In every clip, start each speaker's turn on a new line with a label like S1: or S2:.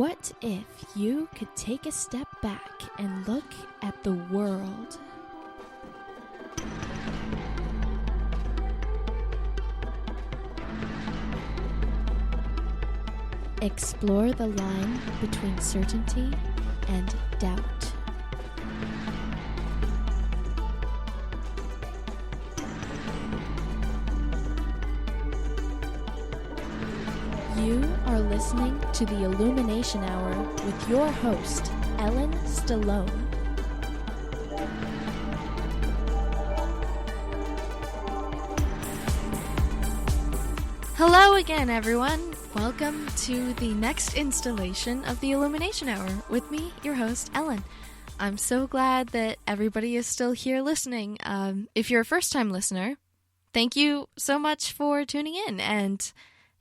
S1: What if you could take a step back and look at the world? Explore the line between certainty and doubt. You are listening to the Illumination Hour with your host, Ellen Stallone. Hello again, everyone. Welcome to the next installation of the Illumination Hour with me, your host, Ellen. I'm so glad that everybody is still here listening. If you're a first-time listener, thank you so much for tuning in and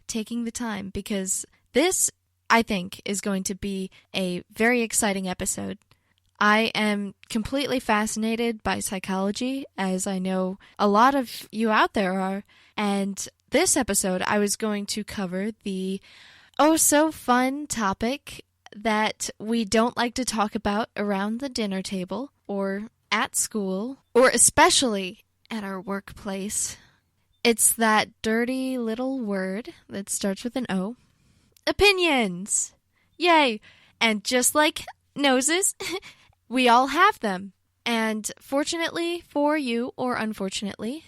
S1: taking the time, because this, I think, is going to be a very exciting episode. I am completely fascinated by psychology, as I know a lot of you out there are, and this episode I was going to cover the oh-so-fun topic that we don't like to talk about around the dinner table, or at school, or especially at our workplace. It's that dirty little word that starts with an O. Opinions! Yay! And just like noses, we all have them. And fortunately for you, or unfortunately,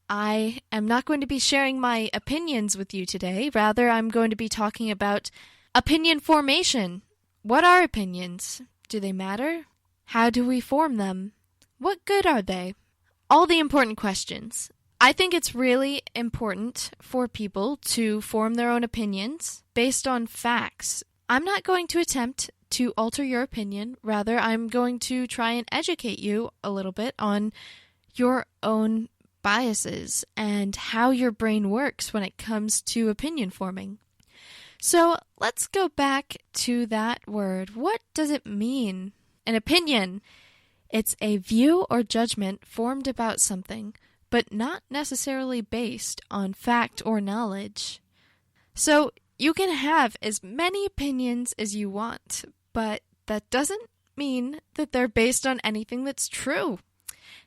S1: I am not going to be sharing my opinions with you today. Rather, I'm going to be talking about opinion formation. What are opinions? Do they matter? How do we form them? What good are they? All the important questions. I think it's really important for people to form their own opinions based on facts. I'm not going to attempt to alter your opinion. Rather, I'm going to try and educate you a little bit on your own biases and how your brain works when it comes to opinion forming. So let's go back to that word. What does it mean? An opinion. It's a view or judgment formed about something, but not necessarily based on fact or knowledge. So you can have as many opinions as you want, but that doesn't mean that they're based on anything that's true.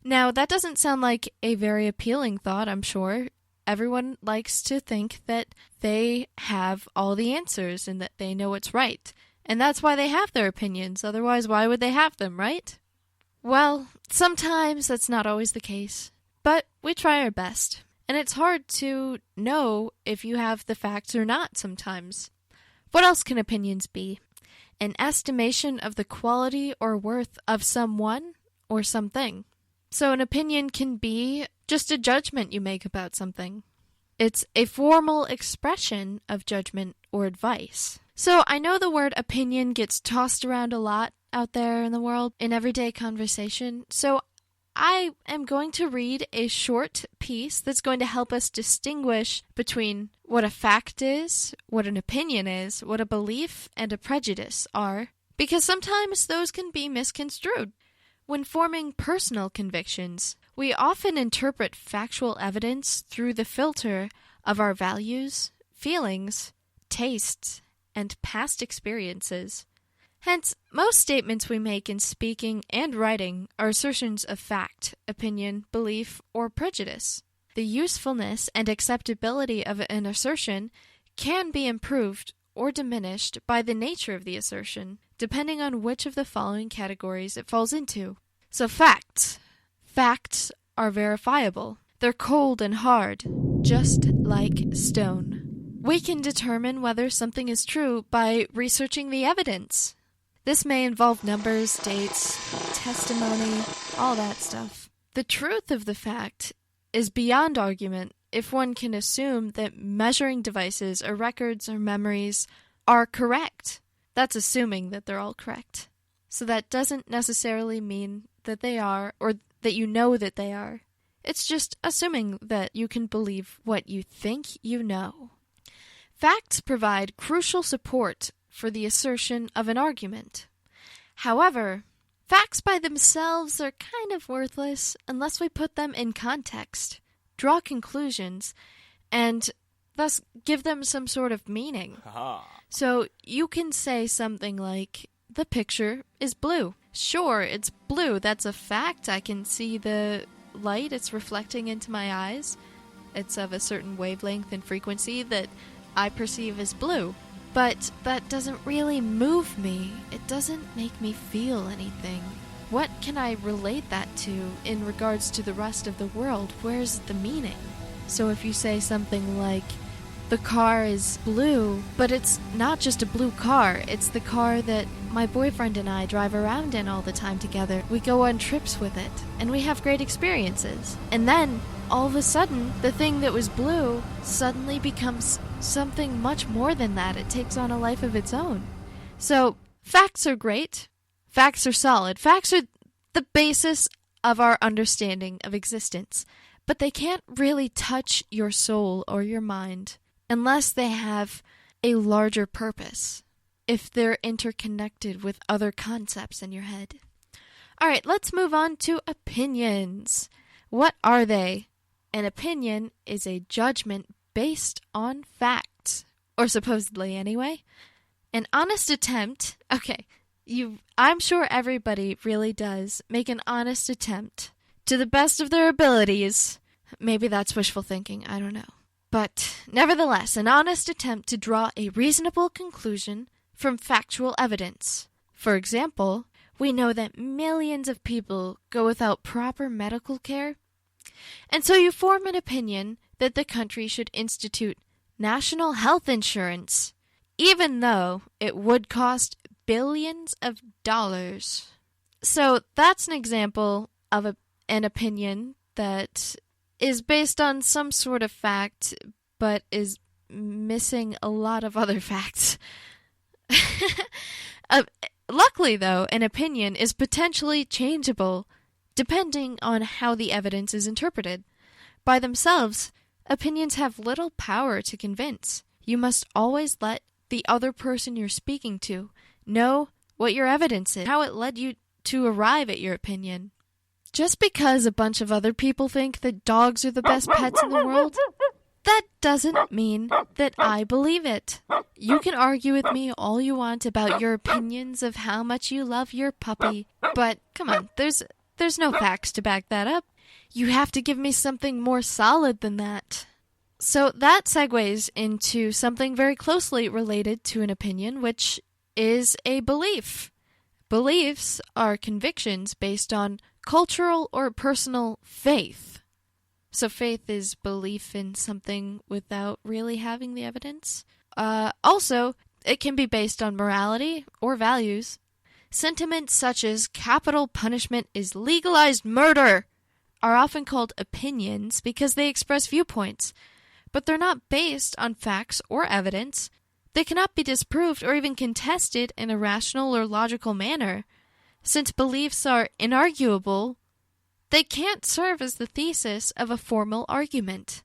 S1: Now, that doesn't sound like a very appealing thought, I'm sure. Everyone likes to think that they have all the answers and that they know what's right. And that's why they have their opinions. Otherwise, why would they have them, right? Well, sometimes that's not always the case. But we try our best, and it's hard to know if you have the facts or not sometimes. What else can opinions be? An estimation of the quality or worth of someone or something. So an opinion can be just a judgment you make about something. It's a formal expression of judgment or advice. So I know the word opinion gets tossed around a lot out there in the world in everyday conversation, so I am going to read a short piece that's going to help us distinguish between what a fact is, what an opinion is, what a belief and a prejudice are, because sometimes those can be misconstrued. When forming personal convictions, we often interpret factual evidence through the filter of our values, feelings, tastes, and past experiences. Hence, most statements we make in speaking and writing are assertions of fact, opinion, belief, or prejudice. The usefulness and acceptability of an assertion can be improved or diminished by the nature of the assertion, depending on which of the following categories it falls into. So facts. Facts are verifiable. They're cold and hard, just like stone. We can determine whether something is true by researching the evidence. This may involve numbers, dates, testimony, all that stuff. The truth of the fact is beyond argument if one can assume that measuring devices or records or memories are correct. That's assuming that they're all correct. So that doesn't necessarily mean that they are, or that you know that they are. It's just assuming that you can believe what you think you know. Facts provide crucial support for the assertion of an argument. However, facts by themselves are kind of worthless unless we put them in context, draw conclusions, and thus give them some sort of meaning. So you can say something like, the picture is blue. Sure, it's blue. That's a fact. I can see the light. It's reflecting into my eyes. It's of a certain wavelength and frequency that I perceive as blue. But that doesn't really move me. It doesn't make me feel anything. What can I relate that to in regards to the rest of the world? Where's the meaning? So if you say something like, the car is blue, but it's not just a blue car. It's the car that my boyfriend and I drive around in all the time together. We go on trips with it, and we have great experiences. And then, all of a sudden, the thing that was blue suddenly becomes something much more than that. It takes on a life of its own. So, facts are great. Facts are solid. Facts are the basis of our understanding of existence. But they can't really touch your soul or your mind unless they have a larger purpose, if they're interconnected with other concepts in your head. All right, let's move on to opinions. What are they? An opinion is a judgment based on facts, or supposedly anyway. An honest attempt, I'm sure everybody really does make an honest attempt to the best of their abilities. Maybe that's wishful thinking, I don't know. But nevertheless, an honest attempt to draw a reasonable conclusion from factual evidence. For example, we know that millions of people go without proper medical care, and so you form an opinion that the country should institute national health insurance, even though it would cost billions of dollars. So that's an example of an opinion that is based on some sort of fact, but is missing a lot of other facts. Luckily, though, an opinion is potentially changeable depending on how the evidence is interpreted. By themselves, opinions have little power to convince. You must always let the other person you're speaking to know what your evidence is, how it led you to arrive at your opinion. Just because a bunch of other people think that dogs are the best pets in the world, that doesn't mean that I believe it. You can argue with me all you want about your opinions of how much you love your puppy, but come on, there's no facts to back that up. You have to give me something more solid than that. So that segues into something very closely related to an opinion, which is a belief. Beliefs are convictions based on cultural or personal faith. So faith is belief in something without really having the evidence. Also, it can be based on morality or values. Sentiments such as capital punishment is legalized murder are often called opinions because they express viewpoints, but they're not based on facts or evidence. They cannot be disproved or even contested in a rational or logical manner. Since beliefs are inarguable, they can't serve as the thesis of a formal argument.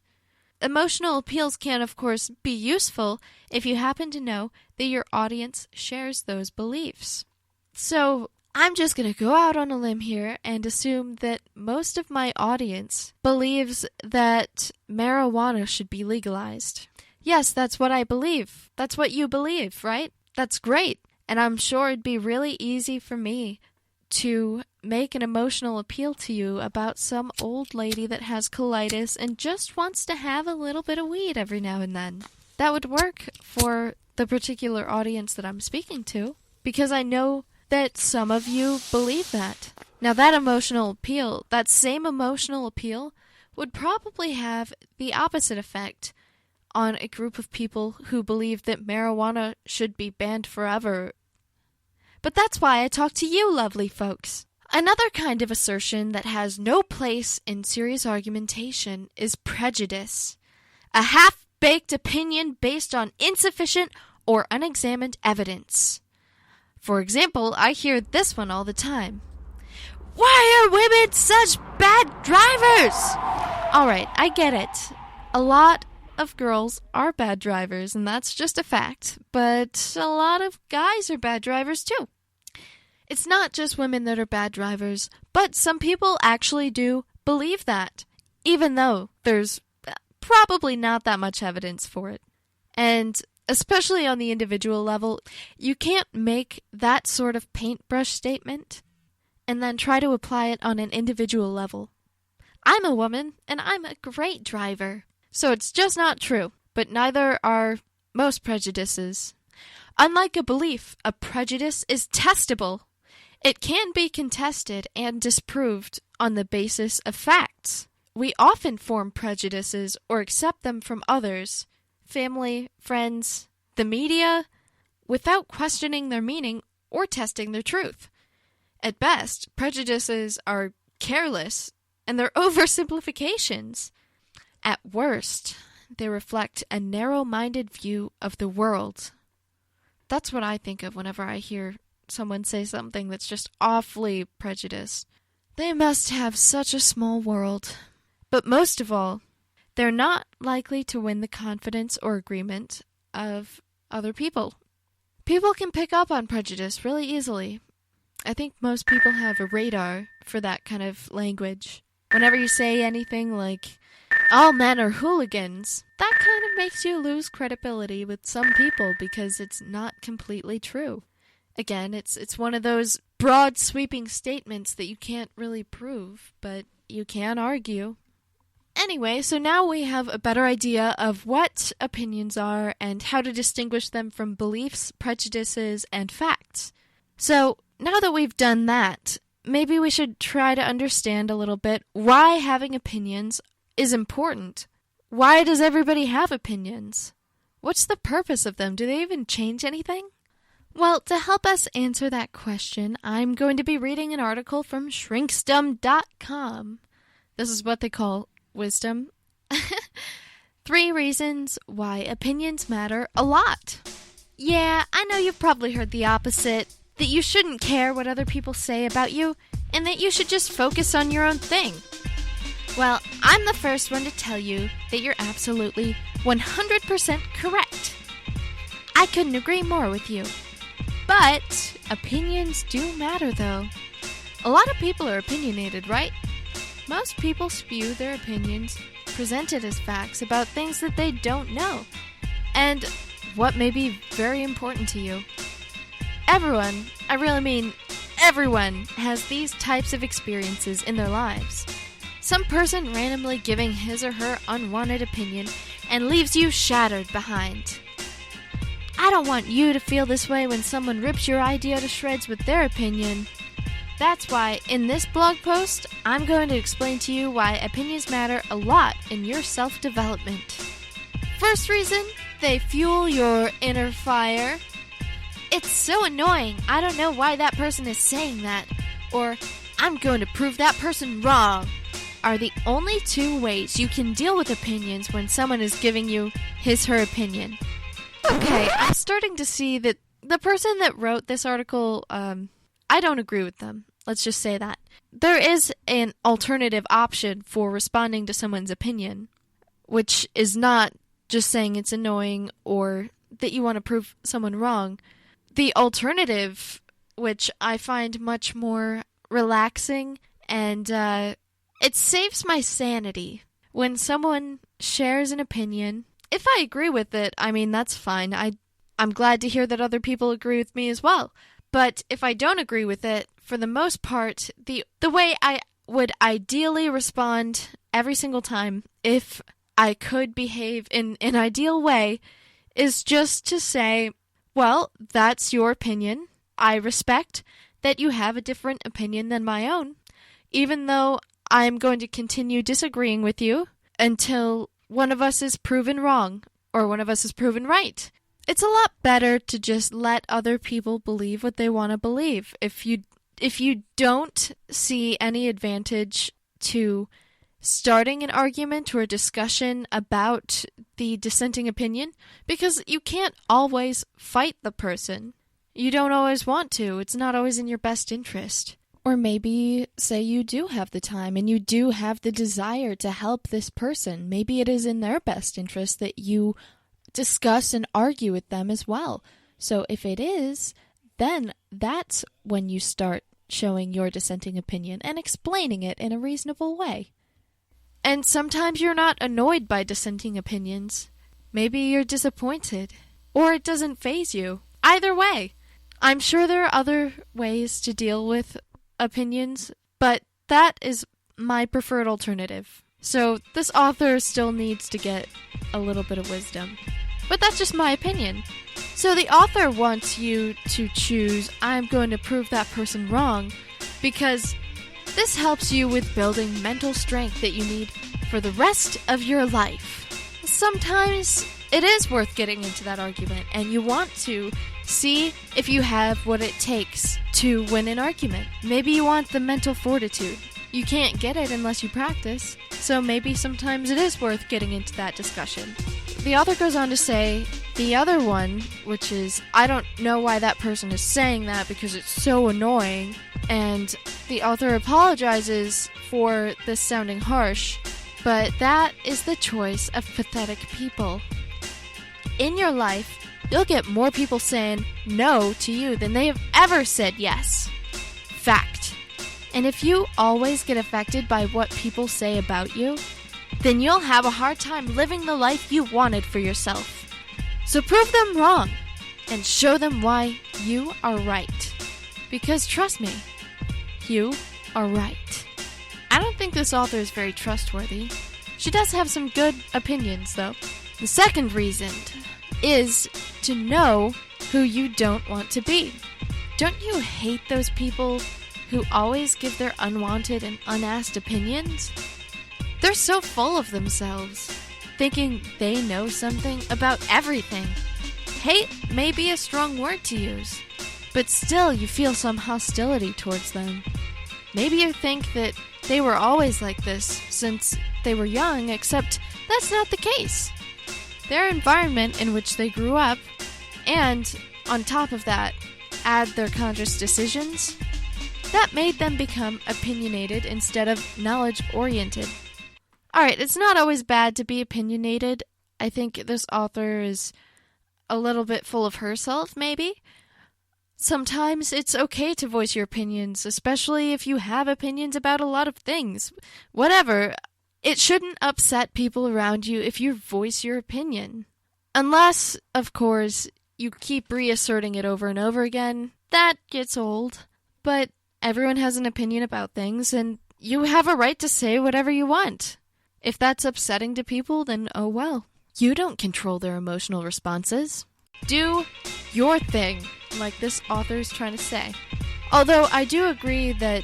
S1: Emotional appeals can, of course, be useful if you happen to know that your audience shares those beliefs. So, I'm just going to go out on a limb here and assume that most of my audience believes that marijuana should be legalized. Yes, that's what I believe. That's what you believe, right? That's great. And I'm sure it'd be really easy for me to make an emotional appeal to you about some old lady that has colitis and just wants to have a little bit of weed every now and then. That would work for the particular audience that I'm speaking to, because I know that some of you believe that. Now that emotional appeal, that same emotional appeal, would probably have the opposite effect on a group of people who believe that marijuana should be banned forever. But that's why I talk to you, lovely folks. Another kind of assertion that has no place in serious argumentation is prejudice. A half-baked opinion based on insufficient or unexamined evidence. For example, I hear this one all the time. Why are women such bad drivers? Alright, I get it. A lot of girls are bad drivers, and that's just a fact, but a lot of guys are bad drivers too. It's not just women that are bad drivers, but some people actually do believe that, even though there's probably not that much evidence for it. And especially on the individual level. You can't make that sort of paintbrush statement and then try to apply it on an individual level. I'm a woman, and I'm a great driver. So it's just not true, but neither are most prejudices. Unlike a belief, a prejudice is testable. It can be contested and disproved on the basis of facts. We often form prejudices or accept them from others, family, friends, the media, without questioning their meaning or testing their truth. At best, prejudices are careless, and they're oversimplifications. At worst, they reflect a narrow-minded view of the world. That's what I think of whenever I hear someone say something that's just awfully prejudiced. They must have such a small world. But most of all, they're not likely to win the confidence or agreement of other people. People can pick up on prejudice really easily. I think most people have a radar for that kind of language. Whenever you say anything like, all men are hooligans, that kind of makes you lose credibility with some people because it's not completely true. Again, it's one of those broad sweeping statements that you can't really prove, but you can argue. Anyway, so now we have a better idea of what opinions are and how to distinguish them from beliefs, prejudices, and facts. So now that we've done that, maybe we should try to understand a little bit why having opinions is important. Why does everybody have opinions? What's the purpose of them? Do they even change anything? Well, to help us answer that question, I'm going to be reading an article from shrinkstum.com. This is what they call wisdom. 3 reasons why opinions matter a lot. Yeah, I know you've probably heard the opposite, that you shouldn't care what other people say about you, and that you should just focus on your own thing. Well, I'm the first one to tell you that you're absolutely 100% correct. I couldn't agree more with you. But opinions do matter, though. A lot of people are opinionated, right? Most people spew their opinions, presented as facts, about things that they don't know, and what may be very important to you. Everyone, I really mean everyone, has these types of experiences in their lives. Some person randomly giving his or her unwanted opinion and leaves you shattered behind. I don't want you to feel this way when someone rips your idea to shreds with their opinion. That's why, in this blog post, I'm going to explain to you why opinions matter a lot in your self-development. First reason, they fuel your inner fire. It's so annoying, I don't know why that person is saying that, or I'm going to prove that person wrong, are the only 2 ways you can deal with opinions when someone is giving you his/her opinion. Okay, I'm starting to see that the person that wrote this article, I don't agree with them. Let's just say that. There is an alternative option for responding to someone's opinion, which is not just saying it's annoying or that you want to prove someone wrong. The alternative, which I find much more relaxing and it saves my sanity. When someone shares an opinion, if I agree with it, I mean, that's fine. I'm glad to hear that other people agree with me as well. But if I don't agree with it, for the most part, the way I would ideally respond every single time, if I could behave in an ideal way, is just to say, well, that's your opinion. I respect that you have a different opinion than my own, even though I'm going to continue disagreeing with you until one of us is proven wrong or one of us is proven right. It's a lot better to just let other people believe what they want to believe. If you don't see any advantage to starting an argument or a discussion about the dissenting opinion, because you can't always fight the person. You don't always want to. It's not always in your best interest. Or maybe, say you do have the time and you do have the desire to help this person. Maybe it is in their best interest that you discuss and argue with them as well. So if it is, then that's when you start showing your dissenting opinion and explaining it in a reasonable way. And sometimes you're not annoyed by dissenting opinions. Maybe you're disappointed. or it doesn't faze you. Either way. I'm sure there are other ways to deal with opinions, but that is my preferred alternative. So this author still needs to get a little bit of wisdom. But that's just my opinion. So the author wants you to choose, I'm going to prove that person wrong, because this helps you with building mental strength that you need for the rest of your life. Sometimes it is worth getting into that argument, and you want to see if you have what it takes to win an argument. Maybe you want the mental fortitude. You can't get it unless you practice, so maybe sometimes it is worth getting into that discussion. The author goes on to say, the other one, which is, I don't know why that person is saying that because it's so annoying, and the author apologizes for this sounding harsh, but that is the choice of pathetic people. In your life, you'll get more people saying no to you than they have ever said yes. Fact. And if you always get affected by what people say about you, then you'll have a hard time living the life you wanted for yourself. So prove them wrong, and show them why you are right. Because trust me, you are right. I don't think this author is very trustworthy. She does have some good opinions, though. The second reason is to know who you don't want to be. Don't you hate those people who always give their unwanted and unasked opinions? They're so full of themselves, thinking they know something about everything. Hate may be a strong word to use, but still you feel some hostility towards them. Maybe you think that they were always like this since they were young, except that's not the case. Their environment in which they grew up, and on top of that, add their conscious decisions, that made them become opinionated instead of knowledge-oriented. Alright, it's not always bad to be opinionated. I think this author is a little bit full of herself, maybe. Sometimes it's okay to voice your opinions, especially if you have opinions about a lot of things. Whatever. It shouldn't upset people around you if you voice your opinion. Unless, of course, you keep reasserting it over and over again. That gets old. But everyone has an opinion about things, and you have a right to say whatever you want. If that's upsetting to people, then oh well. You don't control their emotional responses. Do your thing, like this author's trying to say. Although I do agree that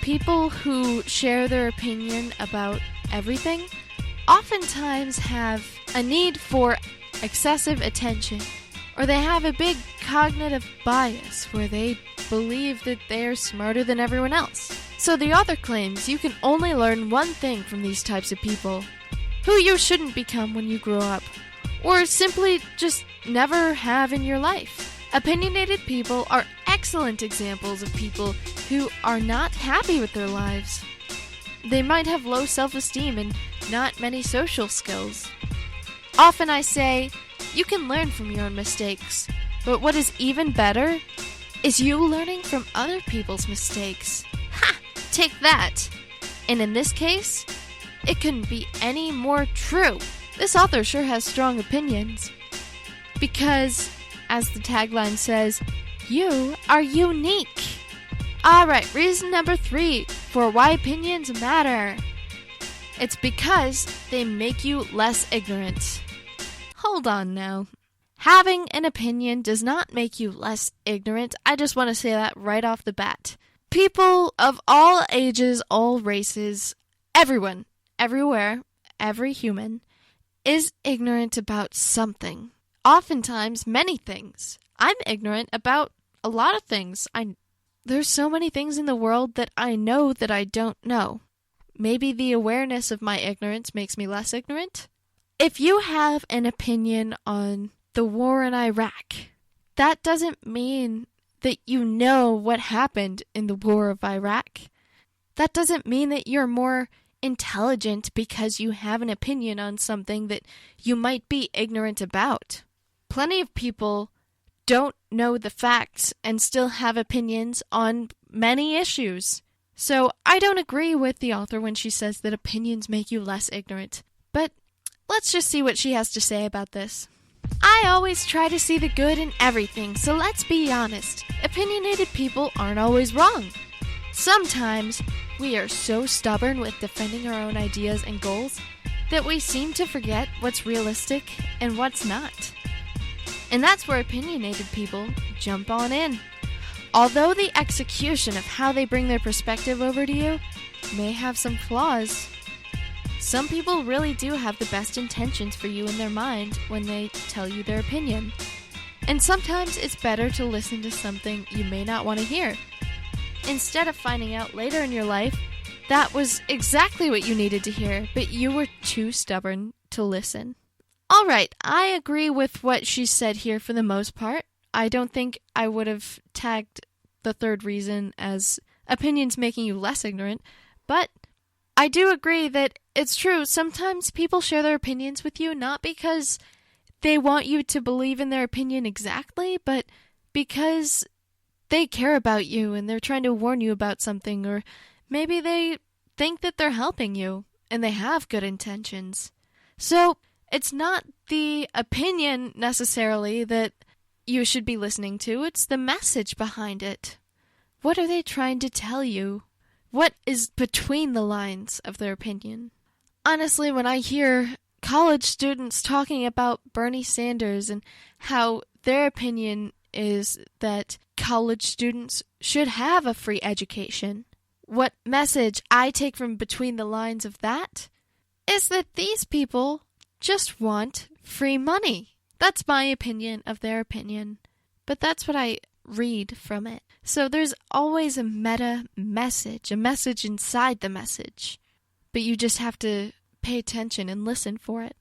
S1: people who share their opinion about everything oftentimes have a need for excessive attention, or they have a big cognitive bias where they believe that they're smarter than everyone else. So the author claims you can only learn one thing from these types of people: who you shouldn't become when you grow up, or simply just never have in your life. Opinionated people are excellent examples of people who are not happy with their lives. They might have low self-esteem and not many social skills. Often I say, you can learn from your own mistakes, but what is even better is you learning from other people's mistakes. Ha! Take that! And in this case, it couldn't be any more true. This author sure has strong opinions. Because, as the tagline says, you are unique. Alright, reason number 3 for why opinions matter. It's because they make you less ignorant. Hold on now. Having an opinion does not make you less ignorant. I just want to say that right off the bat. People of all ages, all races, everyone, everywhere, every human, is ignorant about something. Oftentimes, many things. I'm ignorant about a lot of things. There's so many things in the world that I know that I don't know. Maybe the awareness of my ignorance makes me less ignorant? If you have an opinion on the war in Iraq, that doesn't mean that you know what happened in the war of Iraq. That doesn't mean that you're more intelligent because you have an opinion on something that you might be ignorant about. Plenty of people don't know the facts and still have opinions on many issues. So I don't agree with the author when she says that opinions make you less ignorant. But let's just see what she has to say about this. I always try to see the good in everything, so let's be honest. Opinionated people aren't always wrong. Sometimes we are so stubborn with defending our own ideas and goals that we seem to forget what's realistic and what's not. And that's where opinionated people jump on in. Although the execution of how they bring their perspective over to you may have some flaws, some people really do have the best intentions for you in their mind when they tell you their opinion. And sometimes it's better to listen to something you may not want to hear, instead of finding out later in your life that was exactly what you needed to hear, but you were too stubborn to listen. Alright, I agree with what she said here for the most part. I don't think I would have tagged the third reason as opinions making you less ignorant, but I do agree that it's true. Sometimes people share their opinions with you not because they want you to believe in their opinion exactly, but because they care about you and they're trying to warn you about something, or maybe they think that they're helping you and they have good intentions. So it's not the opinion necessarily that you should be listening to, it's the message behind it. What are they trying to tell you? What is between the lines of their opinion? Honestly, when I hear college students talking about Bernie Sanders and how their opinion is that college students should have a free education, what message I take from between the lines of that is that these people just want free money. That's my opinion of their opinion, but that's what I read from it. So there's always a meta message, a message inside the message, but you just have to pay attention and listen for it.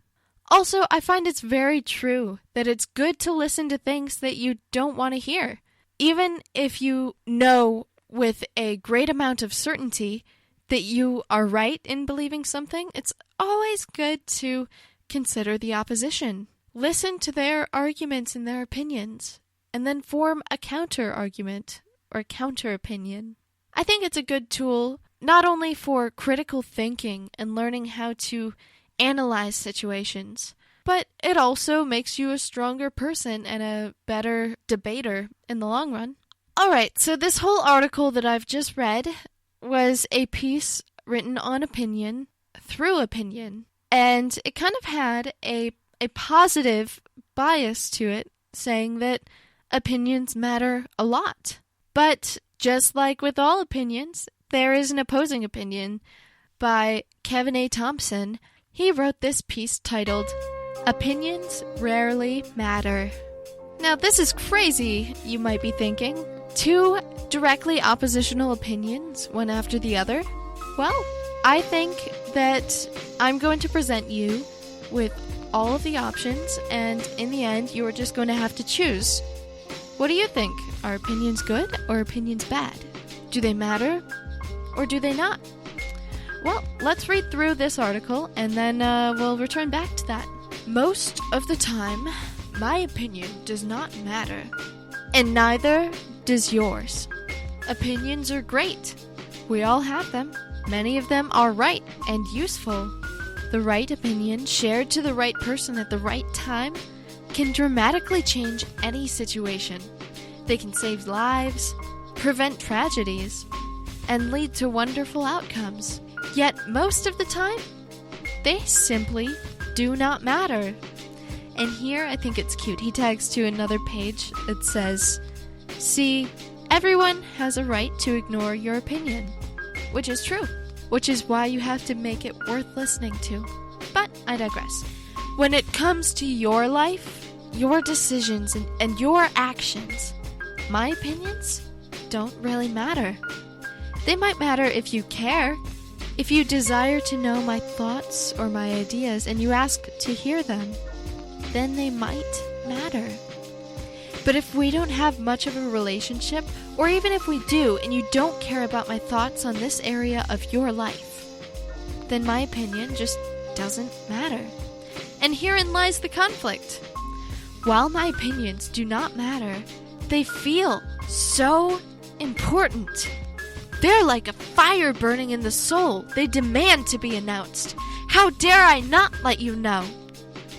S1: Also, I find it's very true that it's good to listen to things that you don't want to hear. Even if you know with a great amount of certainty that you are right in believing something, it's always good to consider the opposition. Listen to their arguments and their opinions, and then form a counter-argument or counter-opinion. I think it's a good tool not only for critical thinking and learning how to analyze situations, but it also makes you a stronger person and a better debater in the long run. Alright, so this whole article that I've just read was a piece written on opinion through opinion, and it kind of had a positive bias to it, saying that opinions matter a lot. But just like with all opinions, there is an opposing opinion by Kevin A. Thompson. He wrote this piece titled, "Opinions Rarely Matter." Now this is crazy, you might be thinking. Two directly oppositional opinions, one after the other? Well, I think that I'm going to present you with all of the options, and in the end, you are just going to have to choose. What do you think? Are opinions good or opinions bad? Do they matter or do they not? Well, let's read through this article and then we'll return back to that. Most of the time, my opinion does not matter, and neither does yours. Opinions are great. We all have them. Many of them are right and useful. The right opinion, shared to the right person at the right time, can dramatically change any situation. They can save lives, prevent tragedies, and lead to wonderful outcomes. Yet most of the time, they simply do not matter. And here I think it's cute. He tags to another page that says, "See, everyone has a right to ignore your opinion," which is true, which is why you have to make it worth listening to. But I digress. When it comes to your life, your decisions, and your actions, my opinions don't really matter. They might matter if you care, if you desire to know my thoughts or my ideas and you ask to hear them, then they might matter. But if we don't have much of a relationship, or even if we do and you don't care about my thoughts on this area of your life, then my opinion just doesn't matter. And herein lies the conflict. While my opinions do not matter, they feel so important. They're like a fire burning in the soul. They demand to be announced. How dare I not let you know?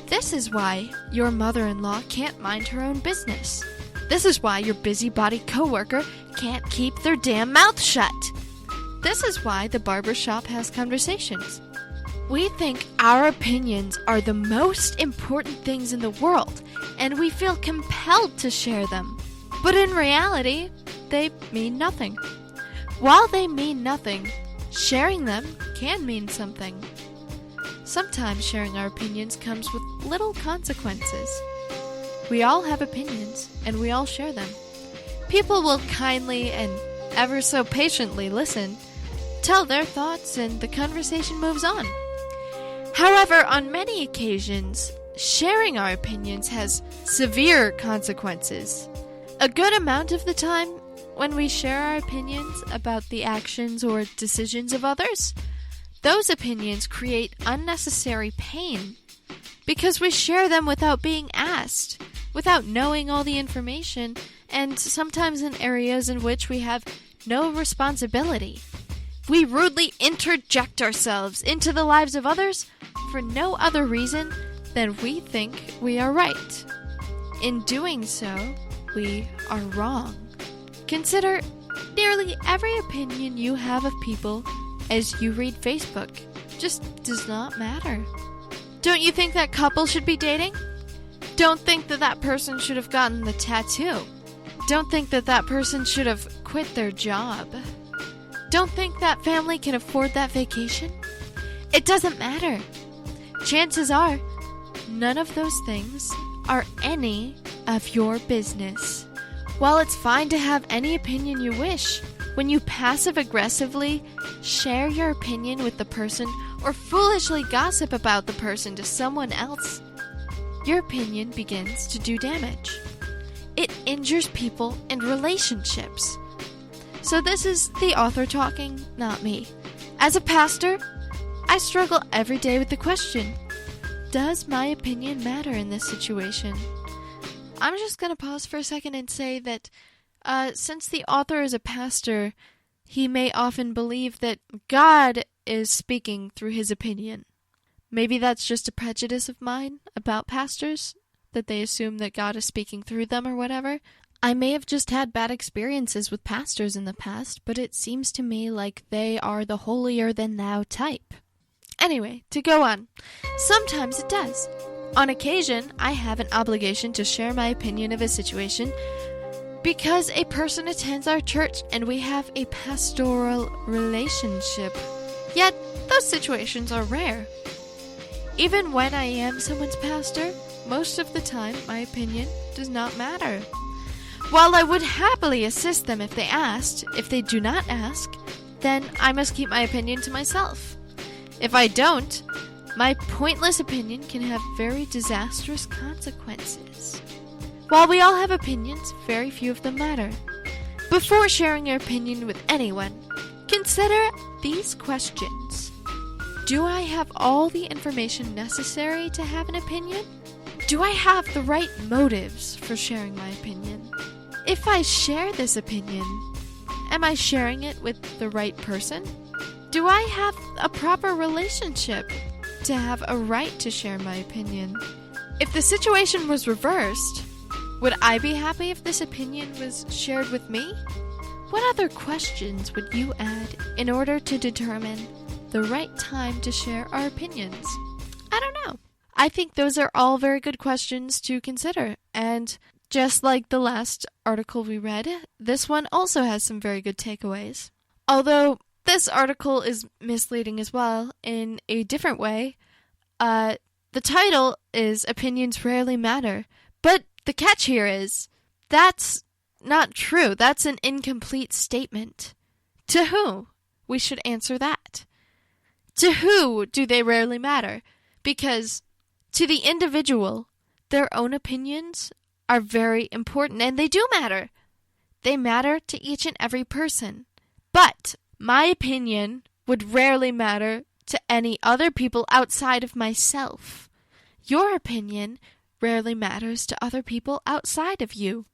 S1: This is why your mother-in-law can't mind her own business. This is why your busybody coworker can't keep their damn mouth shut. This is why the barbershop has conversations. We think our opinions are the most important things in the world, and we feel compelled to share them. But in reality, they mean nothing. While they mean nothing, sharing them can mean something. Sometimes sharing our opinions comes with little consequences. We all have opinions, and we all share them. People will kindly and ever so patiently listen, tell their thoughts, and the conversation moves on. However, on many occasions, sharing our opinions has severe consequences. A good amount of the time, when we share our opinions about the actions or decisions of others, those opinions create unnecessary pain because we share them without being asked, without knowing all the information, and sometimes in areas in which we have no responsibility. We rudely interject ourselves into the lives of others for no other reason than we think we are right. In doing so, we are wrong. Consider nearly every opinion you have of people as you read Facebook. Just does not matter. Don't you think that couple should be dating? Don't think that that person should have gotten the tattoo. Don't think that that person should have quit their job. Don't think that family can afford that vacation. It doesn't matter. Chances are, none of those things are any of your business. While it's fine to have any opinion you wish, when you passive-aggressively share your opinion with the person or foolishly gossip about the person to someone else, your opinion begins to do damage. It injures people and relationships. So this is the author talking, not me. As a pastor, I struggle every day with the question, does my opinion matter in this situation? I'm just going to pause for a second and say that since the author is a pastor, he may often believe that God is speaking through his opinion. Maybe that's just a prejudice of mine about pastors, that they assume that God is speaking through them or whatever. I may have just had bad experiences with pastors in the past, but it seems to me like they are the holier-than-thou type. Anyway, to go on. Sometimes it does. On occasion, I have an obligation to share my opinion of a situation because a person attends our church and we have a pastoral relationship. Yet, those situations are rare. Even when I am someone's pastor, most of the time my opinion does not matter. While I would happily assist them if they asked, if they do not ask, then I must keep my opinion to myself. If I don't, my pointless opinion can have very disastrous consequences. While we all have opinions, very few of them matter. Before sharing your opinion with anyone, consider these questions. Do I have all the information necessary to have an opinion? Do I have the right motives for sharing my opinion? If I share this opinion, am I sharing it with the right person? Do I have a proper relationship to have a right to share my opinion? If the situation was reversed, would I be happy if this opinion was shared with me? What other questions would you add in order to determine the right time to share our opinions? I don't know. I think those are all very good questions to consider, and just like the last article we read, this one also has some very good takeaways. Although this article is misleading as well in a different way. The title is Opinions Rarely Matter, but the catch here is that's not true. That's an incomplete statement. To who? We should answer that. To who do they rarely matter? Because to the individual, their own opinions are very important, and they do matter. They matter to each and every person. But my opinion would rarely matter to any other people outside of myself. Your opinion rarely matters to other people outside of you.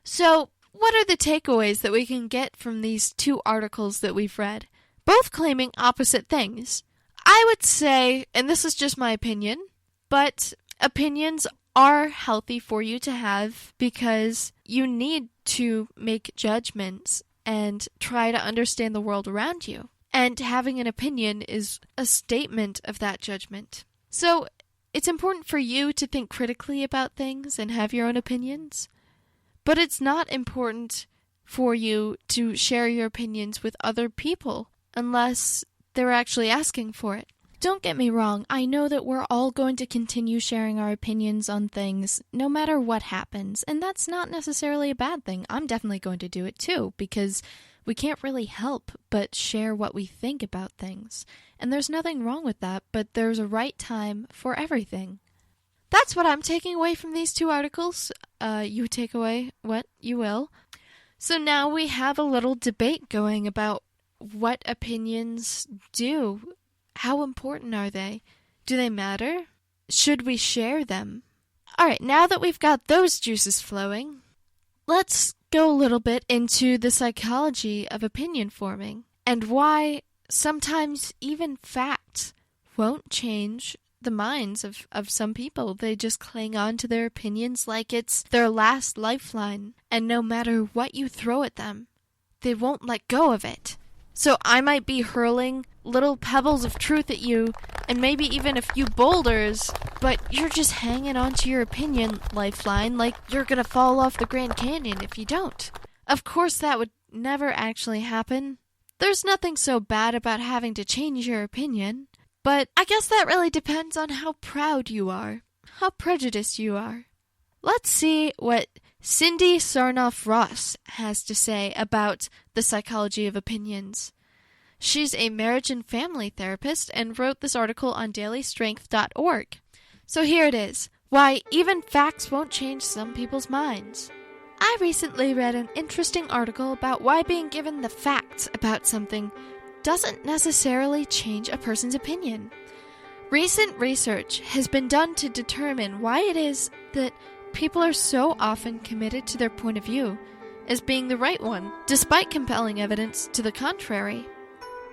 S1: So, what are the takeaways that we can get from these two articles that we've read, both claiming opposite things? I would say, and this is just my opinion, but Opinions are healthy for you to have because you need to make judgments and try to understand the world around you. And having an opinion is a statement of that judgment. So it's important for you to think critically about things and have your own opinions. But it's not important for you to share your opinions with other people unless they're actually asking for it. Don't get me wrong, I know that we're all going to continue sharing our opinions on things no matter what happens, and that's not necessarily a bad thing. I'm definitely going to do it too, because we can't really help but share what we think about things. And there's nothing wrong with that, but there's a right time for everything. That's what I'm taking away from these two articles. You take away what you will. So now we have a little debate going about what opinions do. How important are they? Do they matter? Should we share them? Alright, now that we've got those juices flowing, let's go a little bit into the psychology of opinion forming and why sometimes even facts won't change the minds of some people. They just cling on to their opinions like it's their last lifeline, and no matter what you throw at them, they won't let go of it. So I might be hurling little pebbles of truth at you, and maybe even a few boulders, but you're just hanging on to your opinion lifeline like you're gonna fall off the Grand Canyon if you don't. Of course that would never actually happen. There's nothing so bad about having to change your opinion, but I guess that really depends on how proud you are, how prejudiced you are. Let's see what Cindy Sarnoff-Ross has to say about the psychology of opinions. She's a marriage and family therapist and wrote this article on dailystrength.org. So here it is, why even facts won't change some people's minds. I recently read an interesting article about why being given the facts about something doesn't necessarily change a person's opinion. Recent research has been done to determine why it is that people are so often committed to their point of view as being the right one, despite compelling evidence to the contrary.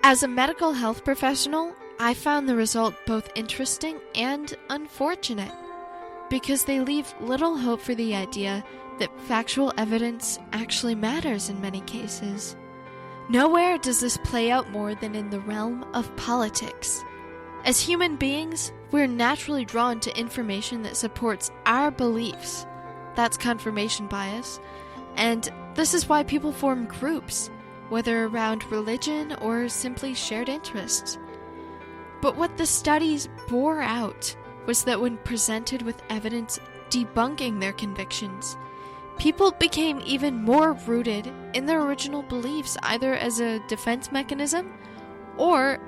S1: As a medical health professional, I found the result both interesting and unfortunate, because they leave little hope for the idea that factual evidence actually matters in many cases. Nowhere does this play out more than in the realm of politics. As human beings, we're naturally drawn to information that supports our beliefs. That's confirmation bias. And this is why people form groups, whether around religion or simply shared interests. But what the studies bore out was that when presented with evidence debunking their convictions, people became even more rooted in their original beliefs, either as a defense mechanism or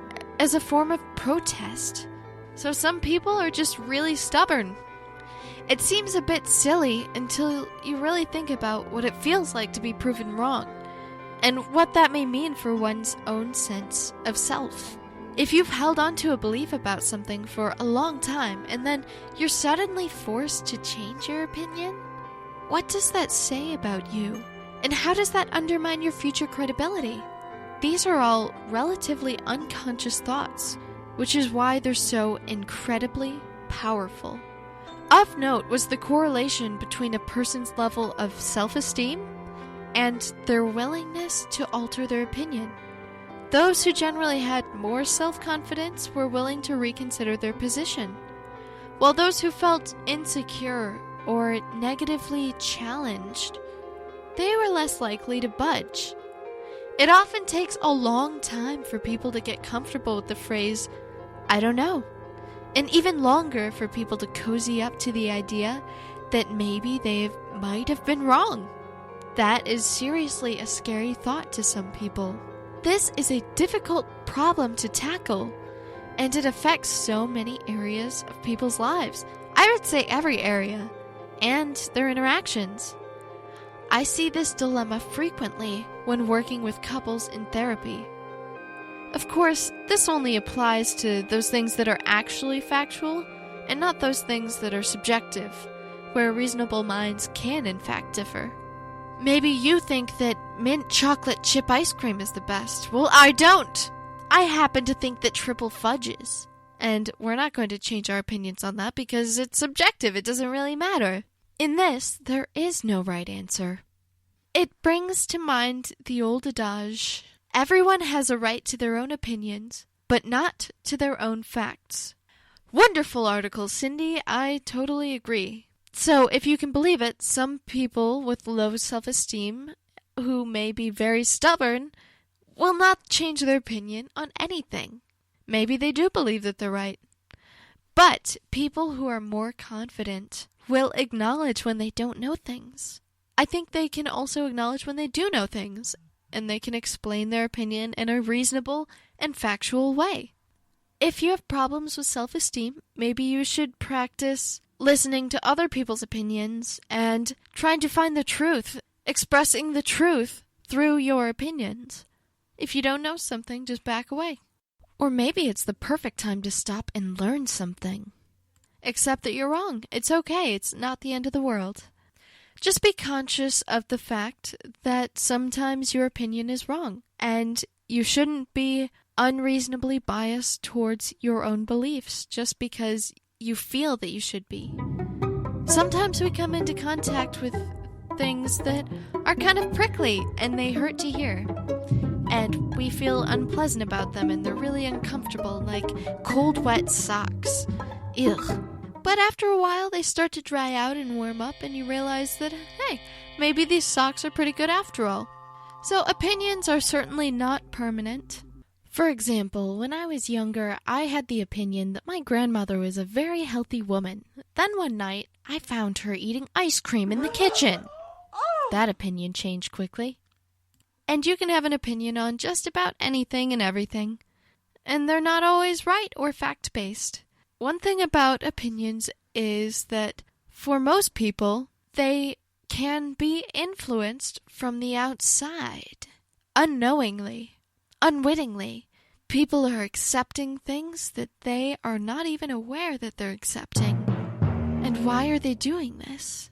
S1: as a form of protest. So some people are just really stubborn. It seems a bit silly until you really think about what it feels like to be proven wrong, and what that may mean for one's own sense of self. If you've held on to a belief about something for a long time, and then you're suddenly forced to change your opinion, what does that say about you? And how does that undermine your future credibility? These are all relatively unconscious thoughts, which is why they're so incredibly powerful. Of note was the correlation between a person's level of self-esteem and their willingness to alter their opinion. Those who generally had more self-confidence were willing to reconsider their position, while those who felt insecure or negatively challenged, they were less likely to budge. It often takes a long time for people to get comfortable with the phrase, "I don't know," and even longer for people to cozy up to the idea that maybe they might have been wrong. That is seriously a scary thought to some people. This is a difficult problem to tackle, and it affects so many areas of people's lives. I would say every area, and their interactions. I see this dilemma frequently when working with couples in therapy. Of course, this only applies to those things that are actually factual, and not those things that are subjective, where reasonable minds can in fact differ. Maybe you think that mint chocolate chip ice cream is the best. Well, I don't. I happen to think that triple fudge is. and we're not going to change our opinions on that because it's subjective. It doesn't really matter. In this, there is no right answer. It brings to mind the old adage, everyone has a right to their own opinions, but not to their own facts. Wonderful article, Cindy. I totally agree. So, if you can believe it, some people with low self-esteem, who may be very stubborn, will not change their opinion on anything. Maybe they do believe that they're right. But people who are more confident will acknowledge when they don't know things. I think they can also acknowledge when they do know things, and they can explain their opinion in a reasonable and factual way. If you have problems with self-esteem, maybe you should practice listening to other people's opinions and trying to find the truth, expressing the truth through your opinions. If you don't know something, just back away. Or maybe it's the perfect time to stop and learn something. Accept that you're wrong. It's okay. It's not the end of the world. Just be conscious of the fact that sometimes your opinion is wrong, and you shouldn't be unreasonably biased towards your own beliefs just because you feel that you should be. Sometimes we come into contact with things that are kind of prickly and they hurt to hear. And we feel unpleasant about them and they're really uncomfortable, like cold, wet socks. Ugh. But after a while, they start to dry out and warm up, and you realize that, hey, maybe these socks are pretty good after all. So opinions are certainly not permanent. For example, when I was younger, I had the opinion that my grandmother was a very healthy woman. Then one night, I found her eating ice cream in the kitchen. That opinion changed quickly. And you can have an opinion on just about anything and everything. And they're not always right or fact-based. One thing about opinions is that for most people, they can be influenced from the outside. Unknowingly, unwittingly, people are accepting things that they are not even aware that they're accepting. And why are they doing this?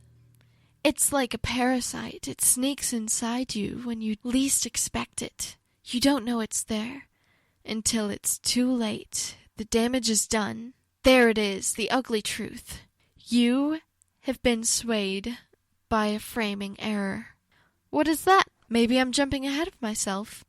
S1: It's like a parasite. It sneaks inside you when you least expect it. You don't know it's there until it's too late. The damage is done. There it is, the ugly truth. You have been swayed by a framing error. What is that? Maybe I'm jumping ahead of myself.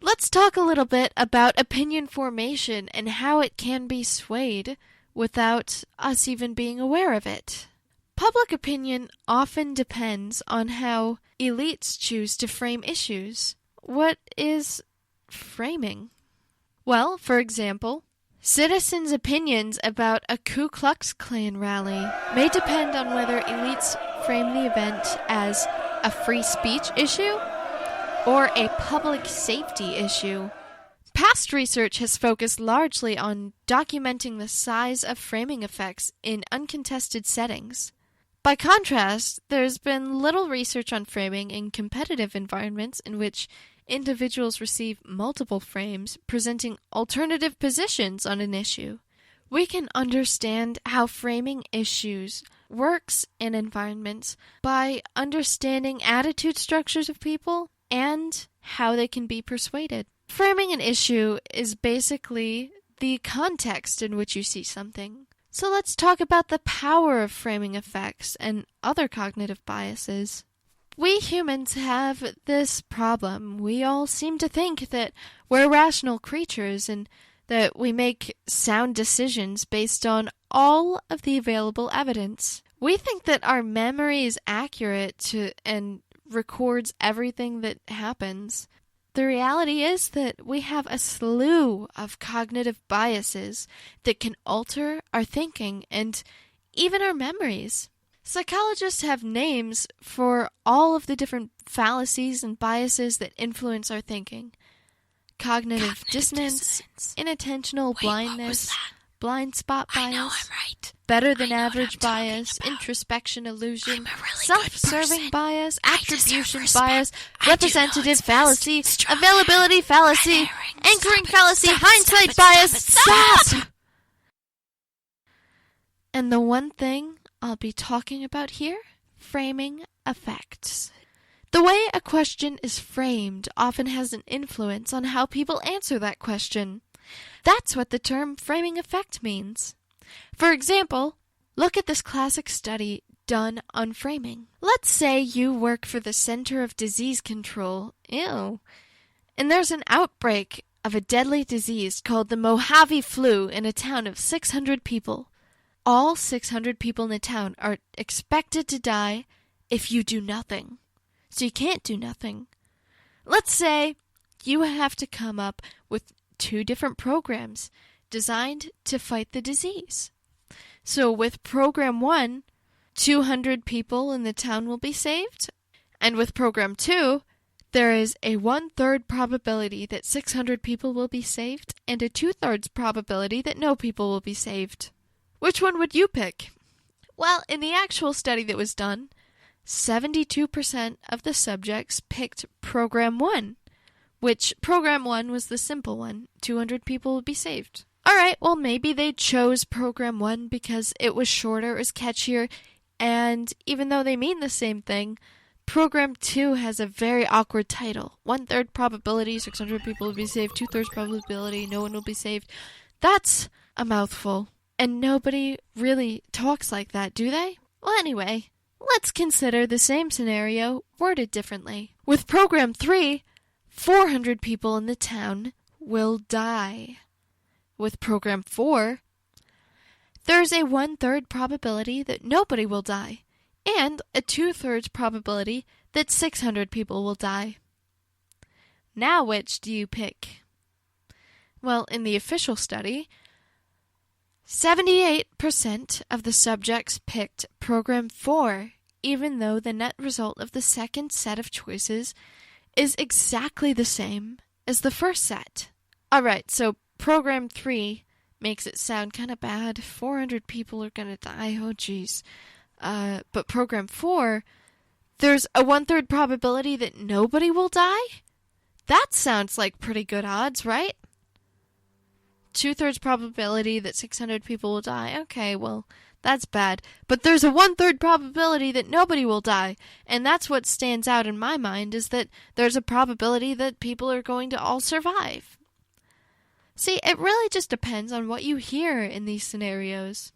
S1: Let's talk a little bit about opinion formation and how it can be swayed without us even being aware of it. Public opinion often depends on how elites choose to frame issues. What is framing? Well, for example, citizens' opinions about a Ku Klux Klan rally may depend on whether elites frame the event as a free speech issue or a public safety issue. Past research has focused largely on documenting the size of framing effects in uncontested settings. By contrast, there's been little research on framing in competitive environments in which individuals receive multiple frames presenting alternative positions on an issue. We can understand how framing issues works in environments by understanding attitude structures of people and how they can be persuaded. Framing an issue is basically the context in which you see something. So let's talk about the power of framing effects and other cognitive biases. We humans have this problem. We all seem to think that we're rational creatures and that we make sound decisions based on all of the available evidence. We think that our memory is accurate and records everything that happens. The reality is that we have a slew of cognitive biases that can alter our thinking and even our memories. Psychologists have names for all of the different fallacies and biases that influence our thinking. Cognitive dissonance, inattentional blindness, blind spot bias,
S2: I know I'm right.
S1: better than average bias, introspection illusion, self-serving bias, attribution bias, representative fallacy, availability fallacy, anchoring fallacy, hindsight bias. Stop! And the one thing I'll be talking about here, framing effects. The way a question is framed often has an influence on how people answer that question. That's what the term framing effect means. For example, look at this classic study done on framing. Let's say you work for the Center of Disease Control. Ew. And there's an outbreak of a deadly disease called the Mojave flu in a town of 600 people. All 600 people in the town are expected to die if you do nothing. So you can't do nothing. Let's say you have to come up with 2 different programs designed to fight the disease. So with program 1, 200 people in the town will be saved. And with program 2, there is a 1/3 probability that 600 people will be saved and a 2/3 probability that no people will be saved. Which one would you pick? Well, in the actual study that was done, 72% of the subjects picked program 1, which program 1 was the simple one. 200 people would be saved. All right, well, maybe they chose program 1 because it was shorter, it was catchier, and even though they mean the same thing, program 2 has a very awkward title. 1/3 probability, 600 people will be saved. 2/3 probability, no one will be saved. That's a mouthful. And nobody really talks like that, do they? Well, anyway, let's consider the same scenario worded differently. With program 3, 400 people in the town will die. With program 4, there's a 1/3 probability that nobody will die, and a 2/3 probability that 600 people will die. Now which do you pick? Well, in the official study, 78% of the subjects picked program 4, even though the net result of the second set of choices is exactly the same as the first set. Alright, so program 3 makes it sound kind of bad. 400 people are going to die. Oh, jeez. But program 4, there's a 1/3 probability that nobody will die? That sounds like pretty good odds, right? 2/3 probability that 600 people will die. Okay, well, that's bad. But there's a 1/3 probability that nobody will die. And that's what stands out in my mind, is that there's a probability that people are going to all survive. See, it really just depends on what you hear in these scenarios.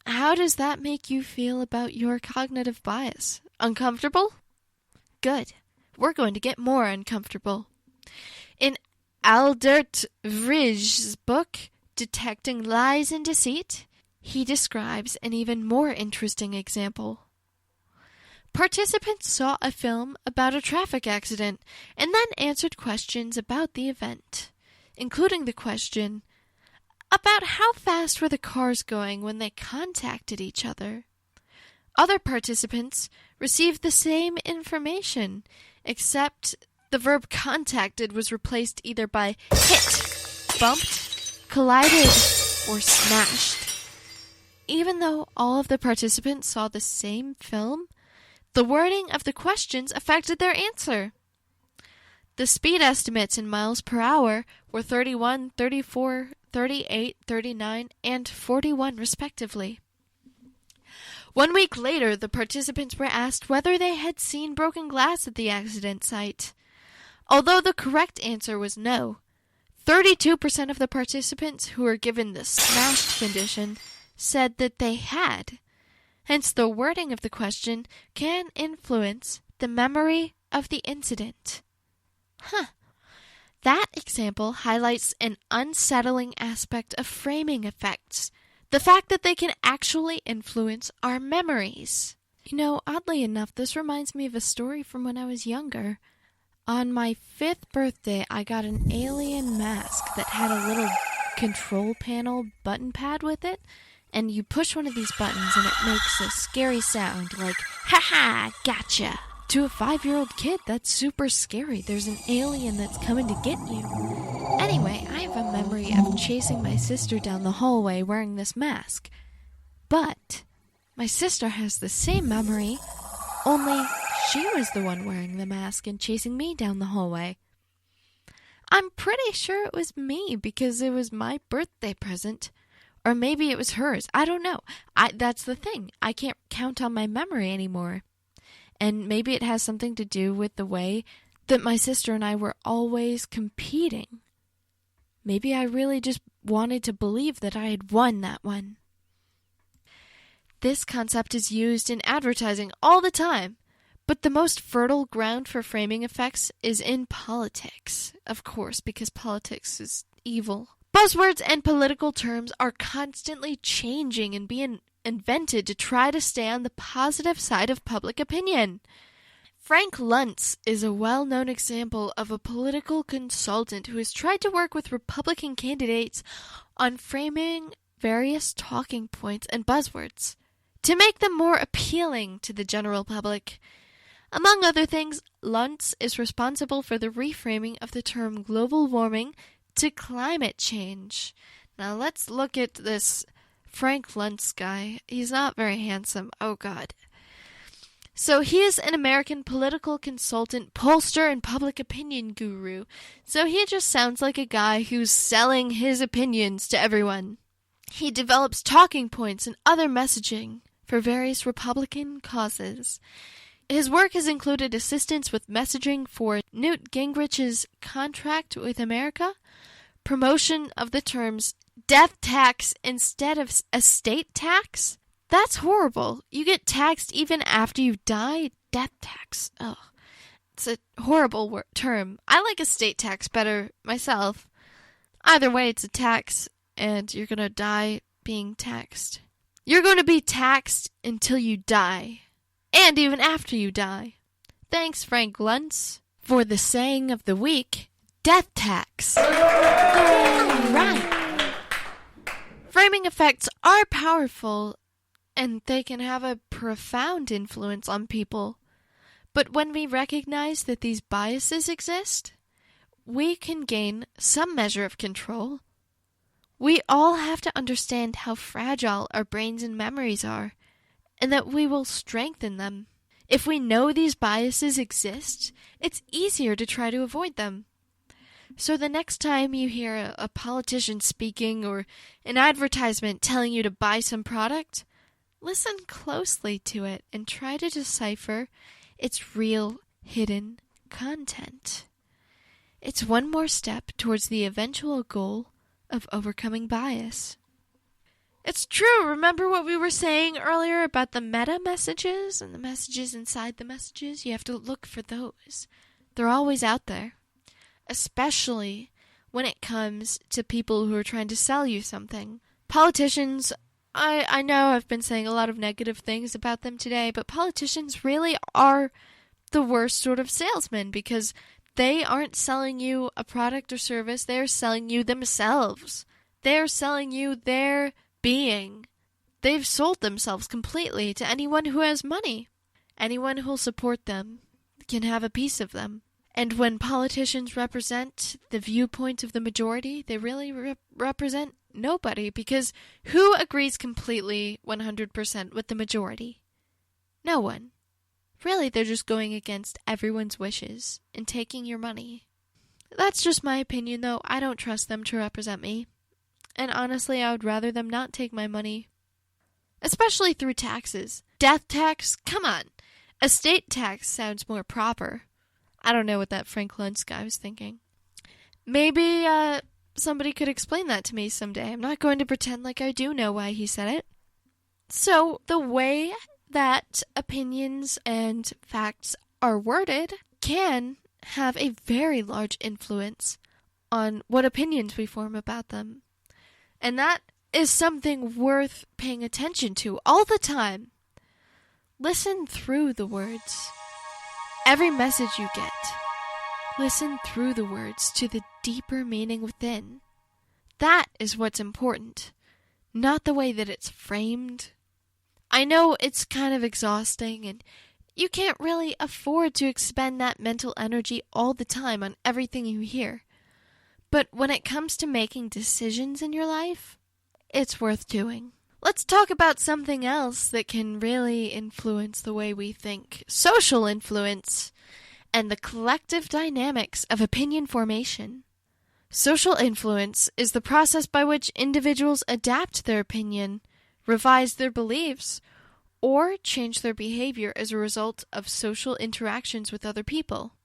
S1: How does that make you feel about your cognitive bias? Uncomfortable? Good. We're going to get more uncomfortable. In Aldert Vrij's book, Detecting Lies and Deceit, he describes an even more interesting example. Participants saw a film about a traffic accident and then answered questions about the event, including the question about how fast were the cars going when they contacted each other. Other participants received the same information, except the verb contacted was replaced either by hit, bumped, collided, or smashed. Even though all of the participants saw the same film, the wording of the questions affected their answer. The speed estimates in miles per hour were 31, 34, 38, 39, and 41 respectively. 1 week later, the participants were asked whether they had seen broken glass at the accident site. Although the correct answer was no, 32% of the participants who were given the smashed condition said that they had. Hence, the wording of the question can influence the memory of the incident. That example highlights an unsettling aspect of framing effects, the fact that they can actually influence our memories. You know, oddly enough, this reminds me of a story from when I was younger. On my 5th birthday, I got an alien mask that had a little control panel button pad with it, and you push one of these buttons and it makes a scary sound like, "Ha-ha, gotcha!" To a 5-year-old kid, that's super scary. There's an alien that's coming to get you. Anyway, I have a memory of chasing my sister down the hallway wearing this mask. But my sister has the same memory, only she was the one wearing the mask and chasing me down the hallway. I'm pretty sure it was me because it was my birthday present. Or maybe it was hers. I don't know. That's the thing. I can't count on my memory anymore. And maybe it has something to do with the way that my sister and I were always competing. Maybe I really just wanted to believe that I had won that one. This concept is used in advertising all the time, but the most fertile ground for framing effects is in politics, of course, because politics is evil. Buzzwords and political terms are constantly changing and being invented to try to stay on the positive side of public opinion. Frank Luntz is a well-known example of a political consultant who has tried to work with Republican candidates on framing various talking points and buzzwords to make them more appealing to the general public. Among other things, Luntz is responsible for the reframing of the term global warming to climate change. Now let's look at this Frank Luntz guy. He's not very handsome. Oh God. So he is an American political consultant, pollster, and public opinion guru. So he just sounds like a guy who's selling his opinions to everyone. He develops talking points and other messaging for various Republican causes. His work has included assistance with messaging for Newt Gingrich's contract with America, promotion of the terms death tax instead of estate tax. That's horrible. You get taxed even after you die? Death tax. Ugh. It's a horrible term. I like estate tax better myself. Either way, it's a tax, and you're going to die being taxed. You're going to be taxed until you die, and even after you die. Thanks, Frank Luntz, for the saying of the week, death tax. All right. Framing effects are powerful, and they can have a profound influence on people. But when we recognize that these biases exist, we can gain some measure of control. We all have to understand how fragile our brains and memories are, and that we will strengthen them. If we know these biases exist, it's easier to try to avoid them. So the next time you hear a politician speaking or an advertisement telling you to buy some product, listen closely to it and try to decipher its real hidden content. It's one more step towards the eventual goal of overcoming bias. It's true. Remember what we were saying earlier about the meta messages and the messages inside the messages? You have to look for those. They're always out there, especially when it comes to people who are trying to sell you something. Politicians, I know I've been saying a lot of negative things about them today, but politicians really are the worst sort of salesmen because they aren't selling you a product or service. They're selling you themselves. They're selling you their being. They've sold themselves completely to anyone who has money. Anyone who'll support them can have a piece of them. And when politicians represent the viewpoint of the majority, they really represent nobody, because who agrees completely 100% with the majority? No one. Really, they're just going against everyone's wishes and taking your money. That's just my opinion, though. I don't trust them to represent me. And honestly, I would rather them not take my money. Especially through taxes. Death tax? Come on. Estate tax sounds more proper. I don't know what that Frank Luntz guy was thinking. Maybe, somebody could explain that to me someday. I'm not going to pretend like I do know why he said it. So, the way that opinions and facts are worded can have a very large influence on what opinions we form about them. And that is something worth paying attention to all the time. Listen through the words. Every message you get, listen through the words to the deeper meaning within. That is what's important, not the way that it's framed. I know it's kind of exhausting, and you can't really afford to expend that mental energy all the time on everything you hear. But when it comes to making decisions in your life, it's worth doing. Let's talk about something else that can really influence the way we think. Social influence and the collective dynamics of opinion formation. Social influence is the process by which individuals adapt their opinion, revise their beliefs, or change their behavior as a result of social interactions with other people.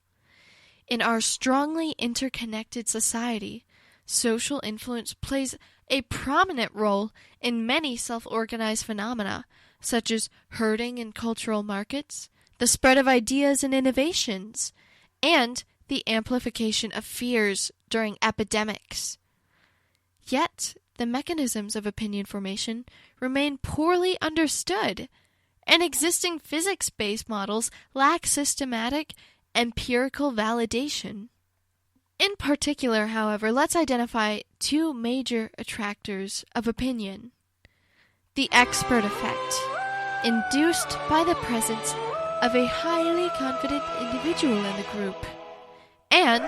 S1: In our strongly interconnected society, social influence plays a prominent role in many self-organized phenomena, such as herding in cultural markets, the spread of ideas and innovations, and the amplification of fears during epidemics. Yet, the mechanisms of opinion formation remain poorly understood, and existing physics-based models lack systematic, empirical validation. In particular, however, let's identify two major attractors of opinion. The expert effect, induced by the presence of a highly confident individual in the group, and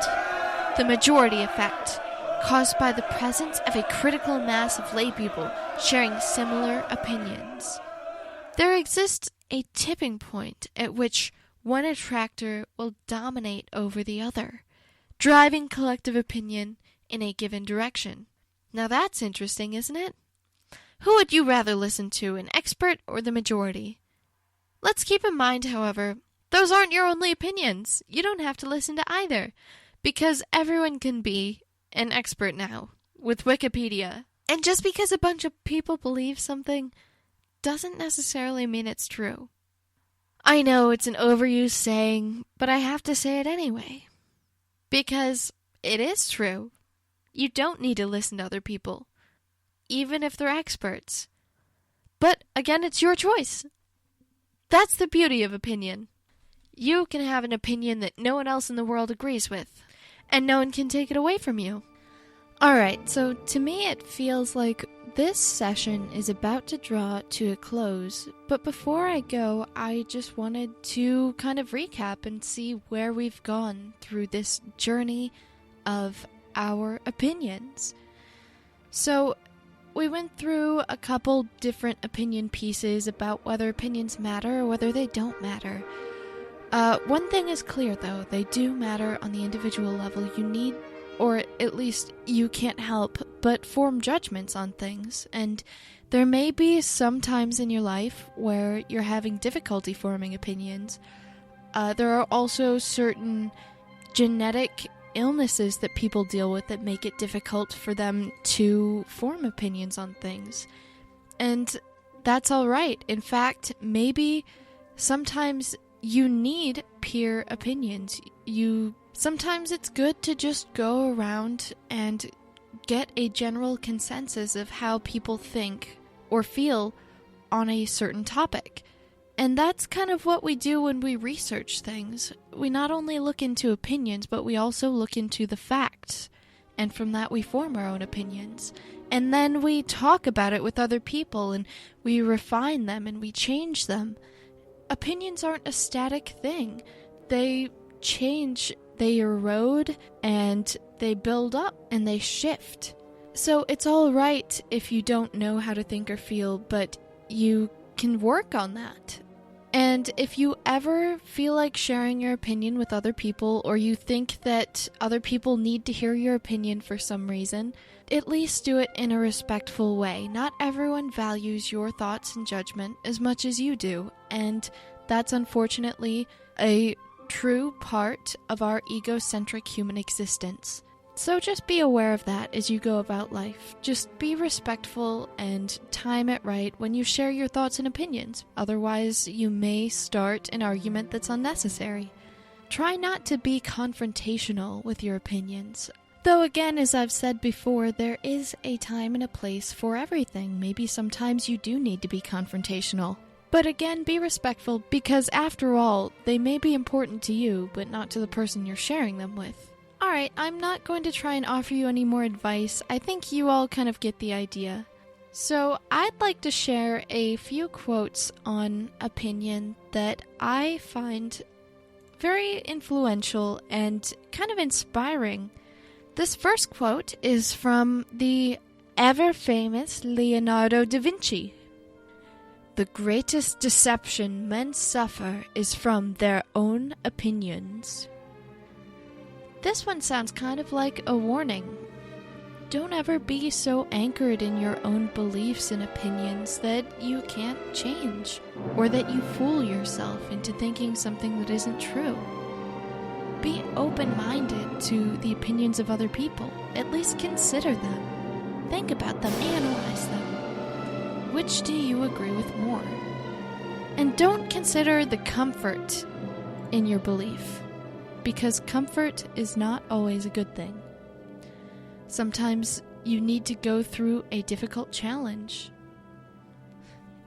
S1: the majority effect, caused by the presence of a critical mass of laypeople sharing similar opinions. There exists a tipping point at which one attractor will dominate over the other, driving collective opinion in a given direction. Now that's interesting, isn't it? Who would you rather listen to, an expert or the majority? Let's keep in mind, however, those aren't your only opinions. You don't have to listen to either, because everyone can be an expert now with Wikipedia. And just because a bunch of people believe something doesn't necessarily mean it's true. I know it's an overused saying, but I have to say it anyway. Because it is true. You don't need to listen to other people, even if they're experts. But again, it's your choice. That's the beauty of opinion. You can have an opinion that no one else in the world agrees with, and no one can take it away from you. Alright, so to me it feels like this session is about to draw to a close, but before I go, I just wanted to kind of recap and see where we've gone through this journey of our opinions. So, we went through a couple different opinion pieces about whether opinions matter or whether they don't matter. One thing is clear though, they do matter on the individual level. You need, or at least you can't help but form judgments on things, and there may be some times in your life where you're having difficulty forming opinions. There are also certain genetic illnesses that people deal with that make it difficult for them to form opinions on things. And that's alright. In fact, maybe sometimes you need peer opinions. Sometimes it's good to just go around and get a general consensus of how people think or feel on a certain topic. And that's kind of what we do when we research things. We not only look into opinions, but we also look into the facts. And from that we form our own opinions. And then we talk about it with other people, and we refine them, and we change them. Opinions aren't a static thing. They change, they erode, and they build up, and they shift. So it's all right if you don't know how to think or feel, but you can work on that. And if you ever feel like sharing your opinion with other people, or you think that other people need to hear your opinion for some reason, at least do it in a respectful way. Not everyone values your thoughts and judgment as much as you do, and that's unfortunately a true part of our egocentric human existence. So just be aware of that as you go about life. Just be respectful and time it right when you share your thoughts and opinions. Otherwise, you may start an argument that's unnecessary. Try not to be confrontational with your opinions. Though again, as I've said before, there is a time and a place for everything. Maybe sometimes you do need to be confrontational. But again, be respectful, because after all, they may be important to you, but not to the person you're sharing them with. Alright, I'm not going to try and offer you any more advice. I think you all kind of get the idea. So I'd like to share a few quotes on opinion that I find very influential and kind of inspiring. This first quote is from the ever-famous Leonardo da Vinci. "The greatest deception men suffer is from their own opinions." This one sounds kind of like a warning. Don't ever be so anchored in your own beliefs and opinions that you can't change, or that you fool yourself into thinking something that isn't true. be open-minded to the opinions of other people. At least consider them. Think about them, analyze them. Which do you agree with more? And don't consider the comfort in your belief, because comfort is not always a good thing. Sometimes you need to go through a difficult challenge.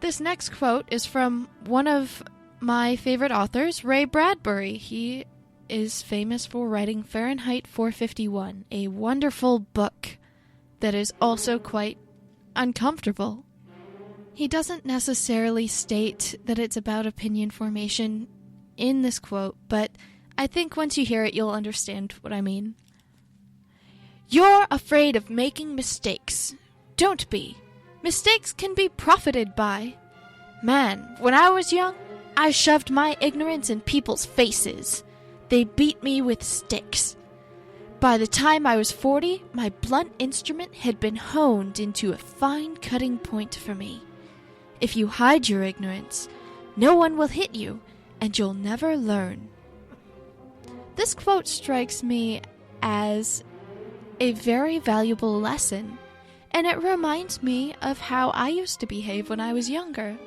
S1: This next quote is from one of my favorite authors, Ray Bradbury. He is famous for writing Fahrenheit 451, a wonderful book that is also quite uncomfortable. He doesn't necessarily state that it's about opinion formation in this quote, but I think once you hear it, you'll understand what I mean. You're afraid of making mistakes. Don't be. Mistakes can be profited by. Man, when I was young, I shoved my ignorance in people's faces. They beat me with sticks. By the time I was 40, my blunt instrument had been honed into a fine cutting point for me. If you hide your ignorance, no one will hit you, and you'll never learn. This quote strikes me as a very valuable lesson, and it reminds me of how I used to behave when I was younger.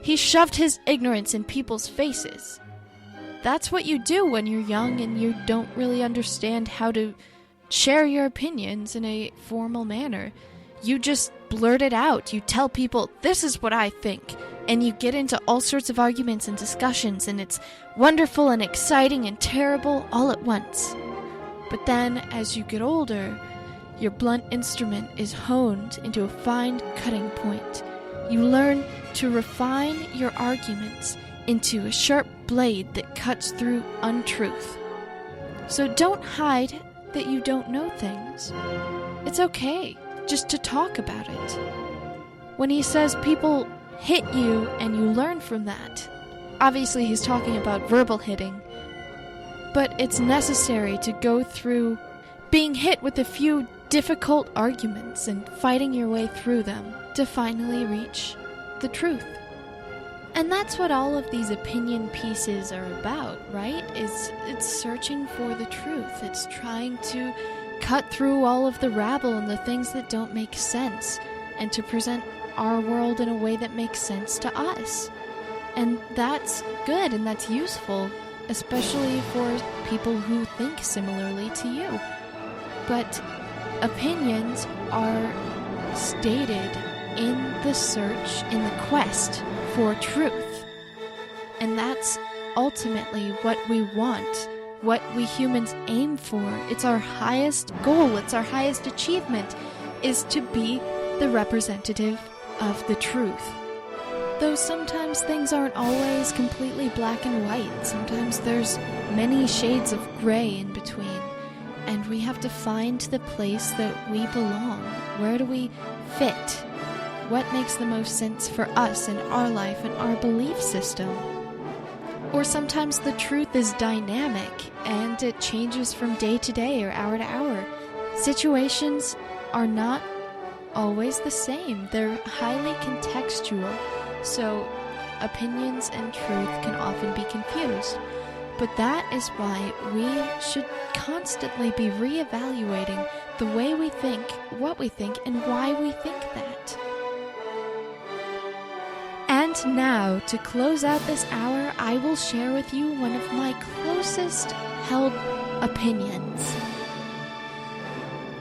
S1: He shoved his ignorance in people's faces. That's what you do when you're young and you don't really understand how to share your opinions in a formal manner. You just blurt it out. You tell people, this is what I think. And you get into all sorts of arguments and discussions, and it's wonderful and exciting and terrible all at once. But then, as you get older, your blunt instrument is honed into a fine cutting point. You learn to refine your arguments into a sharp blade that cuts through untruth. So don't hide that you don't know things. It's okay just to talk about it. When he says people hit you and you learn from that, obviously he's talking about verbal hitting, but it's necessary to go through being hit with a few difficult arguments and fighting your way through them to finally reach the truth. And that's what all of these opinion pieces are about, right? It's searching for the truth. It's trying to cut through all of the rabble and the things that don't make sense, and to present our world in a way that makes sense to us. And that's good and that's useful, especially for people who think similarly to you. But opinions are stated in the search, in the quest for truth. And that's ultimately what we want, what we humans aim for. It's our highest goal, it's our highest achievement, is to be the representative of the truth. Though sometimes things aren't always completely black and white. Sometimes there's many shades of gray in between. And we have to find the place that we belong. Where do we fit? What makes the most sense for us in our life and our belief system? Or sometimes the truth is dynamic and it changes from day to day or hour to hour. Situations are not always the same. They're highly contextual, so opinions and truth can often be confused. But that is why we should constantly be reevaluating the way we think, what we think, and why we think that. And now, to close out this hour, I will share with you one of my closest held opinions.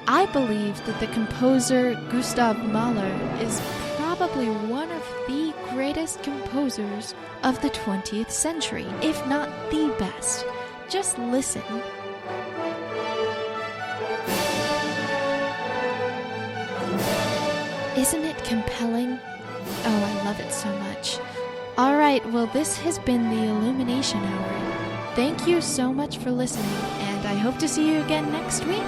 S1: I believe that the composer Gustav Mahler is probably one of the greatest composers of the 20th century, if not the best. Just listen. Isn't it compelling? Oh, I love it so much. Alright, well, this has been the Illumination Hour. Thank you so much for listening, and I hope to see you again next week.